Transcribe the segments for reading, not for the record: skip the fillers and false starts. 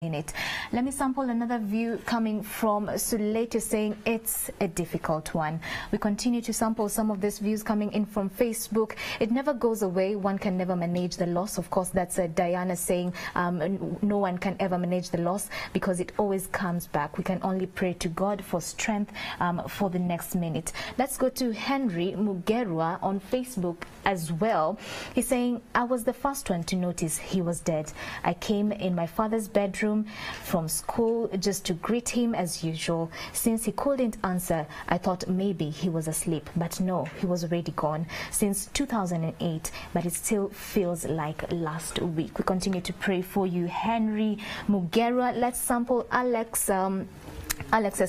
It. Let me sample another view coming from Sulete saying it's a difficult one. We continue to sample some of these views coming in from Facebook. It never goes away. One can never manage the loss. Of course, that's Diana saying no one can ever manage the loss because it always comes back. We can only pray to God for strength for the next minute. Let's go to Henry Mugerwa on Facebook as well. He's saying, I was the first one to notice he was dead. I came in my father's bedroom from school just to greet him as usual. Since he couldn't answer, I thought maybe he was asleep, but no, he was already gone since 2008, but it still feels like last week. We continue to pray for you, Henry Mugera. Let's sample Alex's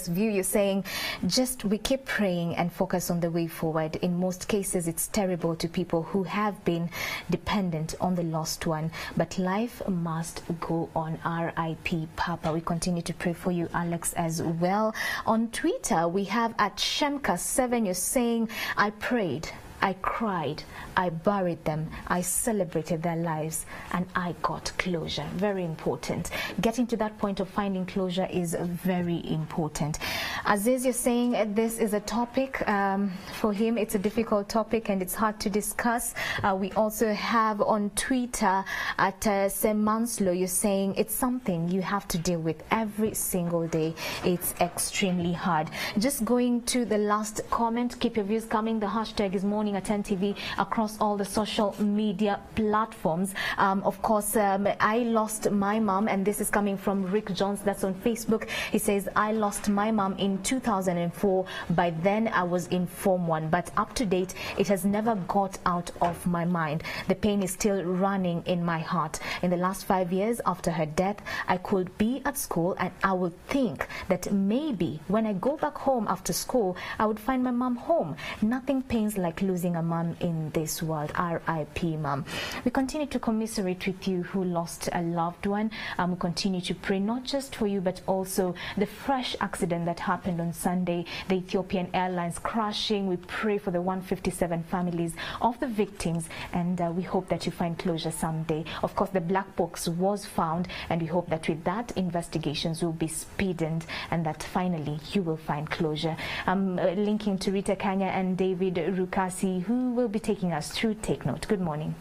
view. You're saying just we keep praying and focus on the way forward. In most cases, it's terrible to people who have been dependent on the lost one, but life must go on. R.I.P. Papa. We continue to pray for you, Alex, as well. On Twitter, we have at Shemka7. You're saying, I prayed, I cried, I buried them, I celebrated their lives, and I got closure. Very important. Getting to that point of finding closure is very important. Aziz, you're saying this is a topic, for him it's a difficult topic and it's hard to discuss. We also have on Twitter at Semanslo, you're saying it's something you have to deal with every single day. It's extremely hard. Just going to the last comment, keep your views coming. The hashtag is Morning at 10 TV across all the social media platforms. Of course, I lost my mom, and this is coming from Rick Jones, that's on Facebook. He says, I lost my mom in 2004. By then I was in Form 1, but up to date it has never got out of my mind. The pain is still running in my heart. In the last 5 years after her death, I could be at school and I would think that maybe when I go back home after school I would find my mom home. Nothing pains like losing a mom in this world. R.I.P. Mom. We continue to commiserate with you who lost a loved one. We continue to pray not just for you but also the fresh accident that happened on Sunday, the Ethiopian Airlines crashing. We pray for the 157 families of the victims, and we hope that you find closure someday. Of course, the black box was found, and we hope that with that investigations will be speeded and that finally you will find closure. I'm linking to Rita Kanya and David Rukasi, who will be taking us through Take Note. Good morning.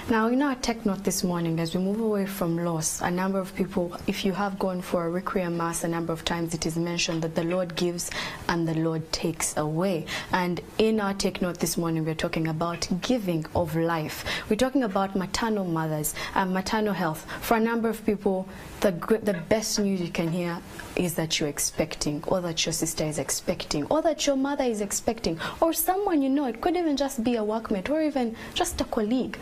Now, in our Tech Note this morning, as we move away from loss, a number of people, if you have gone for a requiem mass, a number of times it is mentioned that the Lord gives and the Lord takes away. And in our Tech Note this morning, we're talking about giving of life. We're talking about maternal mothers and maternal health. For a number of people, the best news you can hear is that you're expecting, or that your sister is expecting, or that your mother is expecting, or someone you know. It could even just be a workmate or even just a colleague.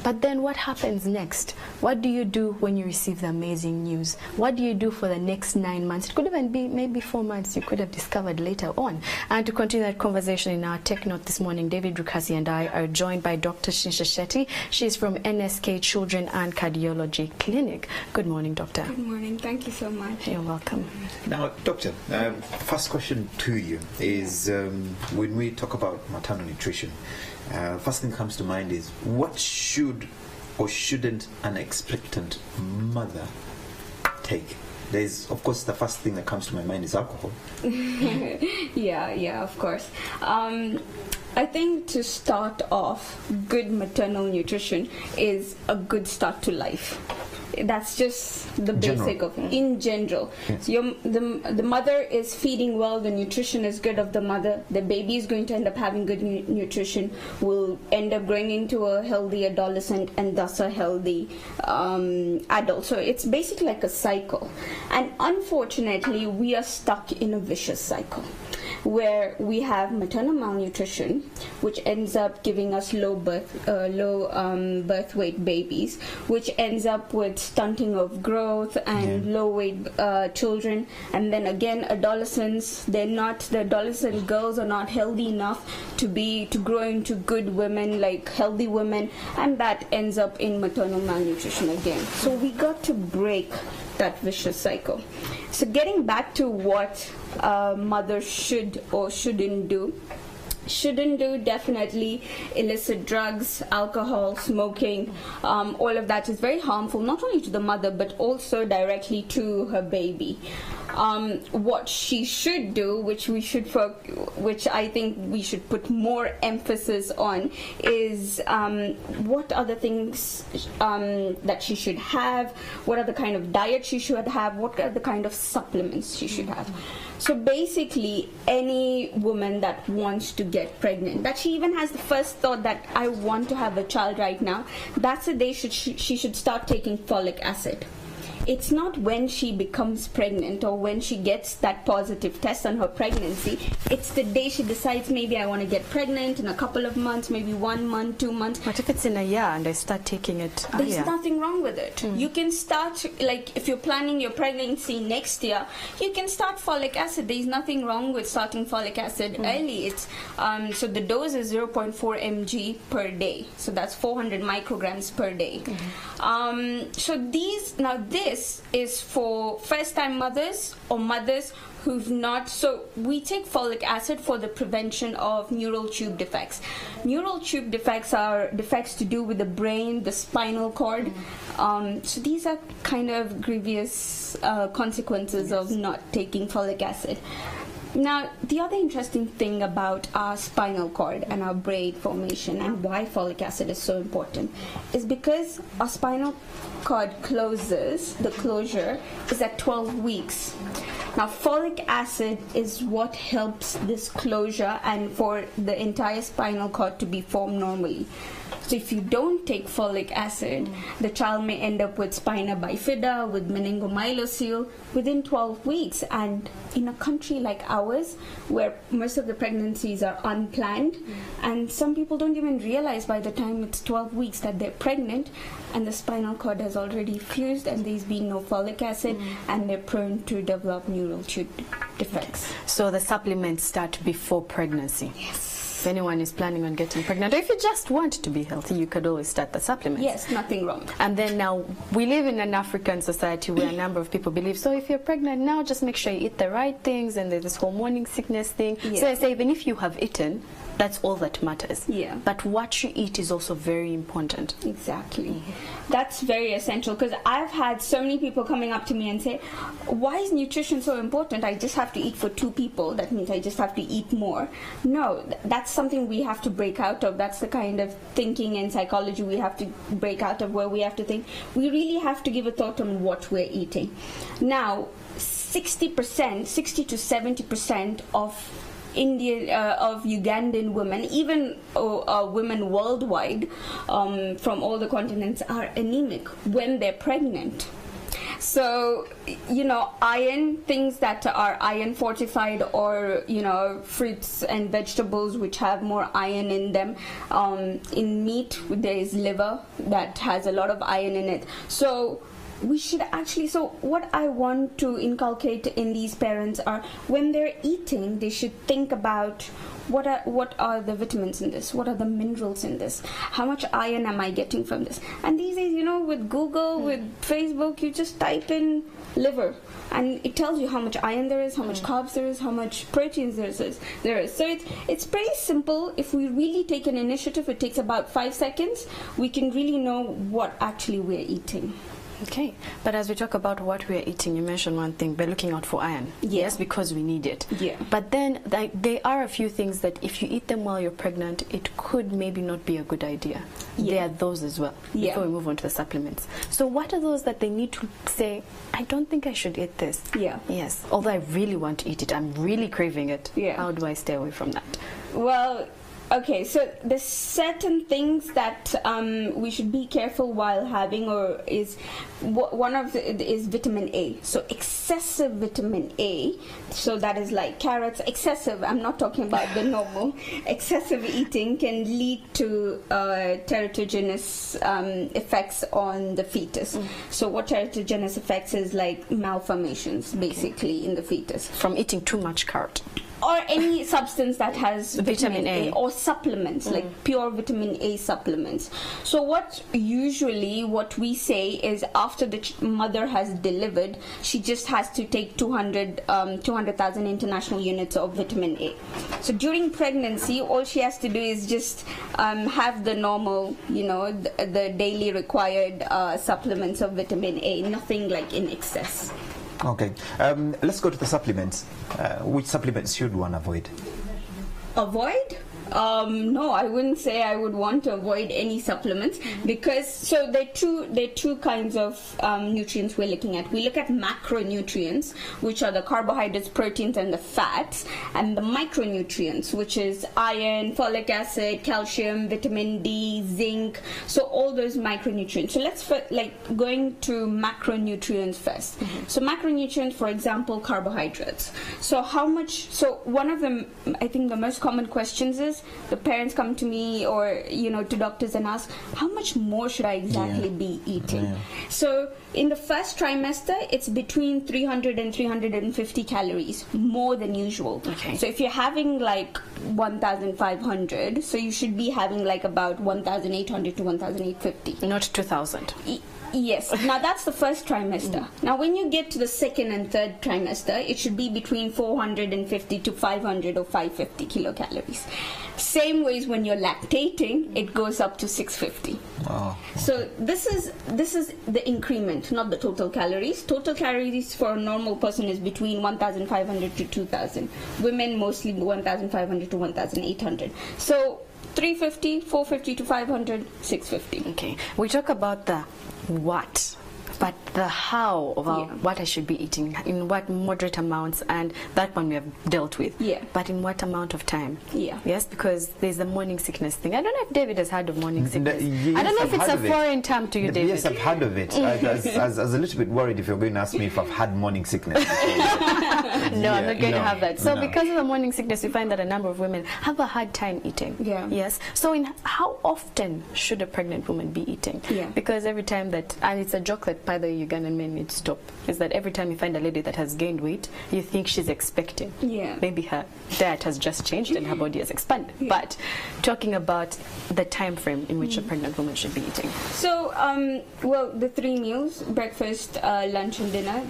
But then what happens next? What do you do when you receive the amazing news? What do you do for the next 9 months? It could even be maybe 4 months. You could have discovered later on. And to continue that conversation in our Tech Note this morning, David Rukasi and I are joined by Dr. Shinsha Shetty. She's from NSK Children and Cardiology Clinic. Good morning, Doctor. Good morning. Thank you so much. You're welcome. Now, Doctor, first question to you is when we talk about maternal nutrition, first thing comes to mind is what should or shouldn't an expectant mother take? There's, of course, the first thing that comes to my mind is alcohol. Yeah, of course. I think to start off, good maternal nutrition is a good start to life. That's just the basic of in general. Yes. So the mother is feeding well, the nutrition is good of the mother, the baby is going to end up having good nutrition, will end up growing into a healthy adolescent and thus a healthy adult. So it's basically like a cycle. And unfortunately, we are stuck in a vicious cycle where we have maternal malnutrition, which ends up giving us low birth weight babies, which ends up with stunting of growth and low weight children. And then again, adolescents, the adolescent girls are not healthy enough to grow into good women, like healthy women, and that ends up in maternal malnutrition again. So we got to break that vicious cycle. So getting back to what mothers should or shouldn't do, shouldn't do, definitely illicit drugs, alcohol, smoking, all of that is very harmful, not only to the mother but also directly to her baby. What she should do, which I think we should put more emphasis on, is what are the things that she should have, what are the kind of diet she should have, what are the kind of supplements she should have. So basically, any woman that wants to get pregnant, that she even has the first thought that I want to have a child right now, that's the day she should start taking folic acid. It's not when she becomes pregnant or when she gets that positive test on her pregnancy. It's the day she decides, maybe I want to get pregnant in a couple of months, maybe 1 month, 2 months. But if it's in a year and I start taking it there's nothing wrong with it. You can start, like if you're planning your pregnancy next year, you can start folic acid. There's nothing wrong with starting folic acid early. It's so the dose is 0.4 mg per day. So that's 400 micrograms per day. So this is for first-time mothers or mothers who've not. So we take folic acid for the prevention of neural tube defects. Neural tube defects are defects to do with the brain, the spinal cord. So these are kind of grievous consequences of not taking folic acid. Now, the other interesting thing about our spinal cord and our brain formation and why folic acid is so important is because our spinal cord the closure is at 12 weeks. Now, folic acid is what helps this closure and for the entire spinal cord to be formed normally. So if you don't take folic acid, the child may end up with spina bifida, with meningomyelocele within 12 weeks. And in a country like ours, where most of the pregnancies are unplanned, and some people don't even realize by the time it's 12 weeks that they're pregnant, and the spinal cord has already fused and there's been no folic acid, and they're prone to develop neural tube defects. So the supplements start before pregnancy? Yes. If anyone is planning on getting pregnant, or if you just want to be healthy, you could always start the supplements. Yes, nothing wrong. And then now, we live in an African society where a number of people believe, so if you're pregnant now, just make sure you eat the right things, and there's this whole morning sickness thing. Yes. So I say, even if you have eaten, that's all that matters. Yeah. But what you eat is also very important. Exactly. That's very essential, because I've had so many people coming up to me and say, why is nutrition so important? I just have to eat for 2 people. That means I just have to eat more. No, that's something we have to break out of. That's the kind of thinking and psychology we have to break out of, where we have to think. We really have to give a thought on what we're eating. Now, 60 to 70% of Ugandan women, even women worldwide from all the continents, are anemic when they're pregnant. So, iron, things that are iron fortified, or, fruits and vegetables which have more iron in them. In meat, there is liver that has a lot of iron in it. So we should actually, so what I want to inculcate in these parents are, when they're eating, they should think about what are the vitamins in this, what are the minerals in this, how much iron am I getting from this. And these days, with Google, with Facebook, you just type in liver and it tells you how much iron there is, how much carbs there is, how much proteins there is. So it's pretty simple. If we really take an initiative, it takes about 5 seconds, we can really know what actually we're eating. Okay, but as we talk about what we're eating, you mentioned one thing, we're looking out for iron. Yeah. Yes, because we need it. Yeah. But then there are a few things that if you eat them while you're pregnant, it could maybe not be a good idea. Yeah. There are those as well, before we move on to the supplements. So what are those that they need to say, I don't think I should eat this? Yeah. Yes, although I really want to eat it, I'm really craving it. Yeah. How do I stay away from that? Well, okay, so there's certain things that we should be careful while having, or is one of is vitamin A. So excessive vitamin A, so that is like carrots. Excessive, I'm not talking about the normal. Excessive eating can lead to teratogenous effects on the fetus. So what teratogenous effects is like malformations, basically, in the fetus. From eating too much carrot. or any substance that has vitamin A or supplements, like pure vitamin A supplements. So what we say is after the mother has delivered, she just has to take 200,000 international units of vitamin A. So during pregnancy, all she has to do is just have the normal, the daily required supplements of vitamin A, nothing like in excess. Okay, let's go to the supplements. Which supplements should one avoid? Avoid? No, I wouldn't say I would want to avoid any supplements, because there are two kinds of nutrients we're looking at. We look at macronutrients, which are the carbohydrates, proteins, and the fats, and the micronutrients, which is iron, folic acid, calcium, vitamin D, zinc. So all those micronutrients. So let's going to macronutrients first. So macronutrients, for example, carbohydrates. So how much? So one of them, I think the most common questions is, the parents come to me or to doctors and ask, how much more should I exactly be eating? So in the first trimester, it's between 300 and 350 calories more than usual. Okay. So if you're having like 1,500, so you should be having like about 1,800 to 1,850. Not 2,000. Yes. Now that's the first trimester. Now when you get to the second and third trimester, it should be between 450 to 500 or 550 kilocalories. Same ways when you're lactating, it goes up to 650. Wow. So this is the increment, not the total calories. Total calories for a normal person is between 1,500 to 2,000. Women mostly 1,500 to 1,800. So 350, 450 to 500, 650. Okay. We talk about the what, but the how of what I should be eating, in what moderate amounts, and that one we have dealt with. Yeah. But in what amount of time? Yeah. Yes, because there's a morning sickness thing. I don't know if David has heard of morning sickness. Yes, I don't know if it's a foreign term to you, David. Yes, I've heard of it. I was a little bit worried if you're going to ask me if I've had morning sickness before. No, I'm not going to have that. So because of the morning sickness, we find that a number of women have a hard time eating. Yeah. Yes. So how often should a pregnant woman be eating? Yeah. Because every time that, and it's a joke that by the Ugandan men need to stop, is that every time you find a lady that has gained weight, you think she's expecting. Yeah. Maybe her diet has just changed and her body has expanded. Yeah. But talking about the time frame in which a pregnant woman should be eating. So, well, the 3 meals, breakfast, lunch, and dinner,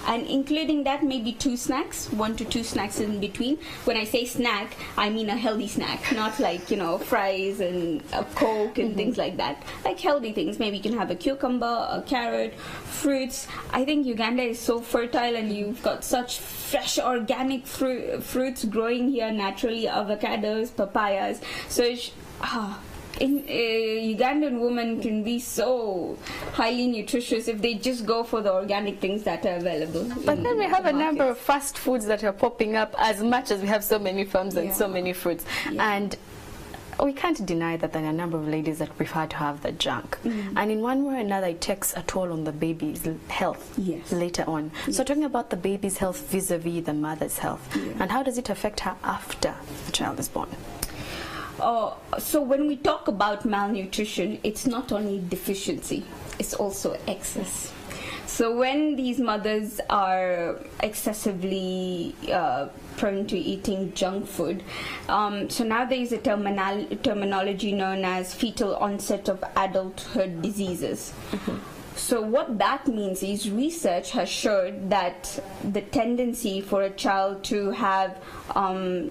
and including that, maybe 2 snacks, 1 to 2 snacks in between. When I say snack, I mean a healthy snack, not like, fries and a Coke and things like that. Like healthy things. Maybe you can have a cucumber, a carrot, fruits. I think Uganda is so fertile and you've got such fresh organic fruits growing here naturally, avocados, papayas. So Ugandan women can be so highly nutritious if they just go for the organic things that are available. But then we have a number of fast foods that are popping up as much as we have so many farms and so many fruits. Yeah. And we can't deny that there are a number of ladies that prefer to have the junk. And in one way or another, it takes a toll on the baby's health later on. So talking about the baby's health vis-a-vis the mother's health, and how does it affect her after the child is born? So when we talk about malnutrition, it's not only deficiency, it's also excess. So when these mothers are excessively prone to eating junk food, so now there is a terminology known as fetal onset of adulthood diseases. So what that means is research has showed that the tendency for a child to have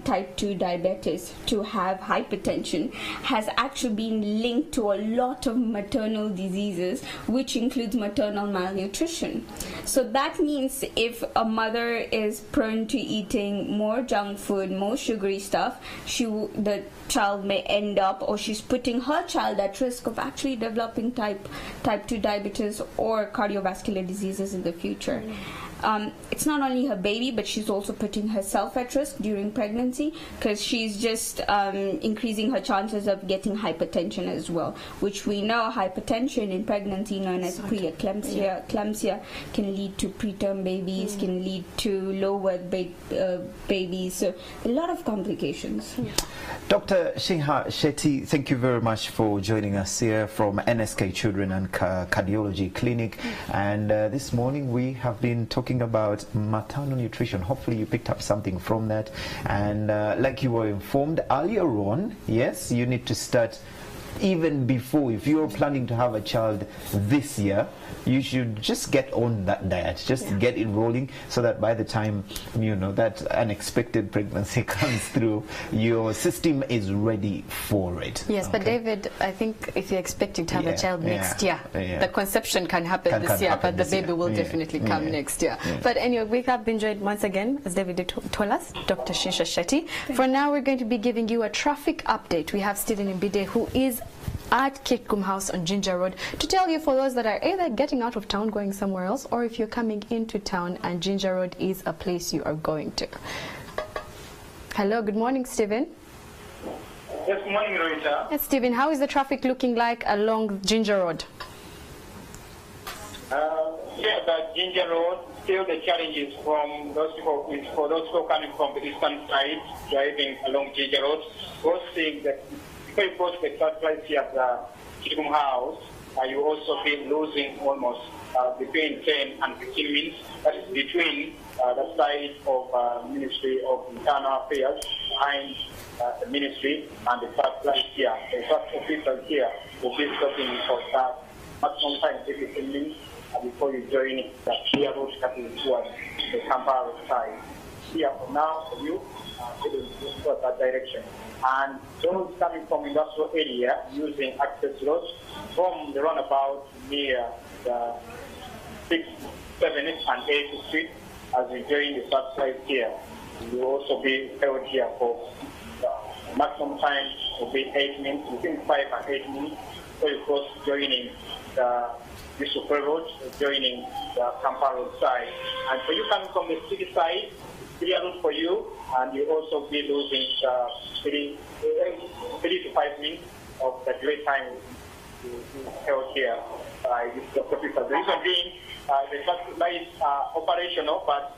type 2 diabetes, to have hypertension, has actually been linked to a lot of maternal diseases, which includes maternal malnutrition. So that means if a mother is prone to eating more junk food, more sugary stuff, the child may end up, or she's putting her child at risk of actually developing type 2 diabetes or cardiovascular diseases in the future. It's not only her baby, but she's also putting herself at risk during pregnancy, because she's just increasing her chances of getting hypertension as well, which we know hypertension in pregnancy, known as preeclampsia, can lead to preterm babies, can lead to low-worth babies, so a lot of complications. Dr. Shinha Shetty, thank you very much for joining us here from NSK Children and Cardiology. Gynecology Clinic. And this morning we have been talking about maternal nutrition. Hopefully you picked up something from that. And like you were informed earlier on, yes, you need to start even before. If you're planning to have a child this year, you should just get on that diet, just get it rolling, so that by the time that unexpected pregnancy comes through, your system is ready for it. Yes, but David, I think if you're expecting to have a child next year, the conception can happen this year, but the baby will definitely come next year. But anyway, we have been joined once again, as David told us, Dr. Shisha Shetty. For now, we're going to be giving you a traffic update. We have Stephen Mbide, who is at Kitgum House on Ginger Road, to tell you, for those that are either getting out of town going somewhere else, or if you're coming into town and Ginger Road is a place you are going to. Hello, good morning, Stephen. Yes, good morning, Rita. Yes, Stephen, how is the traffic looking like along Ginger Road? The Ginger Road, still the challenges from those people, for those who are coming from the eastern side, driving along Ginger Road. We're seeing that before you go to the third place here at the Kitgum House, you also be losing almost between 10 and 15 minutes. That is between the side of Ministry of Internal Affairs behind the ministry and the third place here. The first officers here will be stopping for that maximum time, 15 minutes, before you join the clear road that is towards the Kampala side. Here for now, for you, it is towards that direction. And those coming from industrial area using access roads from the runabout near the 6th, 7th, and 8th Street as we join the third side here. You will also be held here for maximum time will be 8 minutes, between 5 and 8 minutes. So you cross joining the Super Road, joining the Kampala Road side. And for you coming from the city side, clear road for you, and you also be losing 3 to 5 minutes of the delay time held here by the officers. The reason being, the traffic lights are operational, but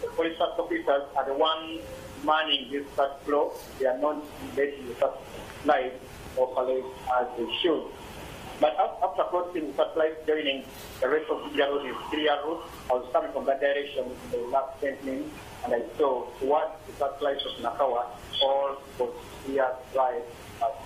the police officers are the ones manning this first floor. They are not letting the first light operate as they should. But after crossing the first light, joining the rest of the road is clear road. I was coming from that direction in the last 10 minutes, and I saw towards the first light of Nakawa, all was clear drive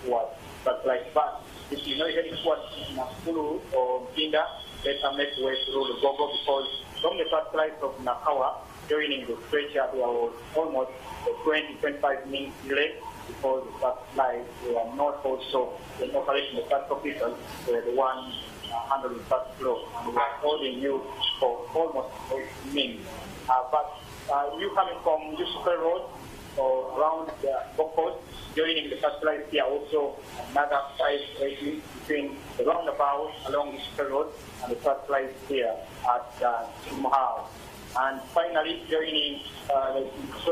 towards first light. But if you're not heading towards Nakuru or Kinda, better make way through the Gogo, because from the first light of Nakawa, joining the stretcher, there was almost a 20-25 minutes delay, because the first light were not also in operation. The first officers were the ones handling the first floor, and we were holding you for almost 8 minutes. But you coming from Yusufa Road or around the Bokos, joining the first light here, also another 5 minutes between the roundabout along Yusufa Road and the first light here at Kitgum House. And finally, joining the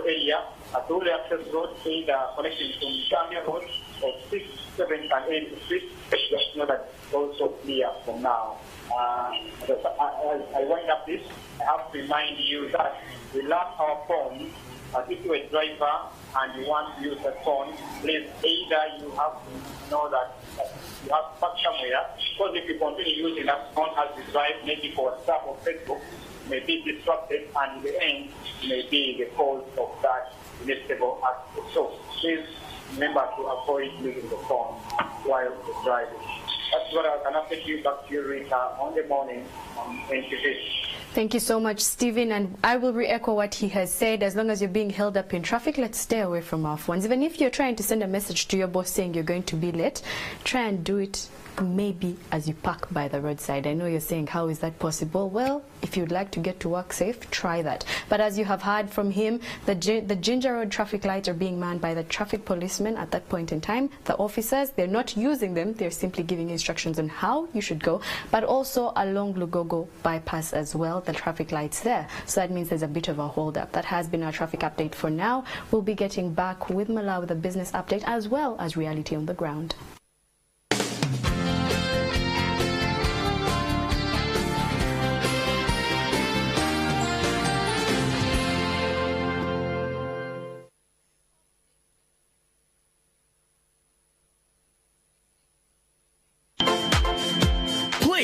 area at all the access roads, saying the connection from Gambia Road of 6th, 7th, and 8th Street. Just know that also clear from now. As I wind up this, I have to remind you that we lost our phone. If you're a driver and you want to use the phone, please either you have to know that you have to park somewhere, because if you continue using that phone as you drive, maybe for WhatsApp or Facebook, may be disrupted, and in the end may be the cause of that inevitable accident. So please remember to avoid using the phone while driving. That's what I can update you. Back to you, Rita, on the morning on NTV. Thank you so much, Stephen, and I will re-echo what he has said. As long as you're being held up in traffic, let's stay away from our phones. Even if you're trying to send a message to your boss saying you're going to be late, try and do it maybe as you park by the roadside. I know you're saying, how is that possible? Well, if you'd like to get to work safe, try that. But as you have heard from him, the Ginger Road traffic lights are being manned by the traffic policemen at that point in time. The officers, they're not using them, they're simply giving instructions on how you should go, but also along Lugogo bypass as well, the traffic lights there. So that means there's a bit of a hold up. That has been our traffic update for now. We'll be getting back with Malawi with a business update as well as reality on the ground.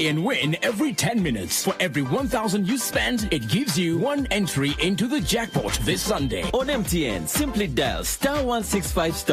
Play and win every 10 minutes. For every 1,000 you spend, it gives you 1 entry into the jackpot this Sunday. On MTN, simply dial *165*.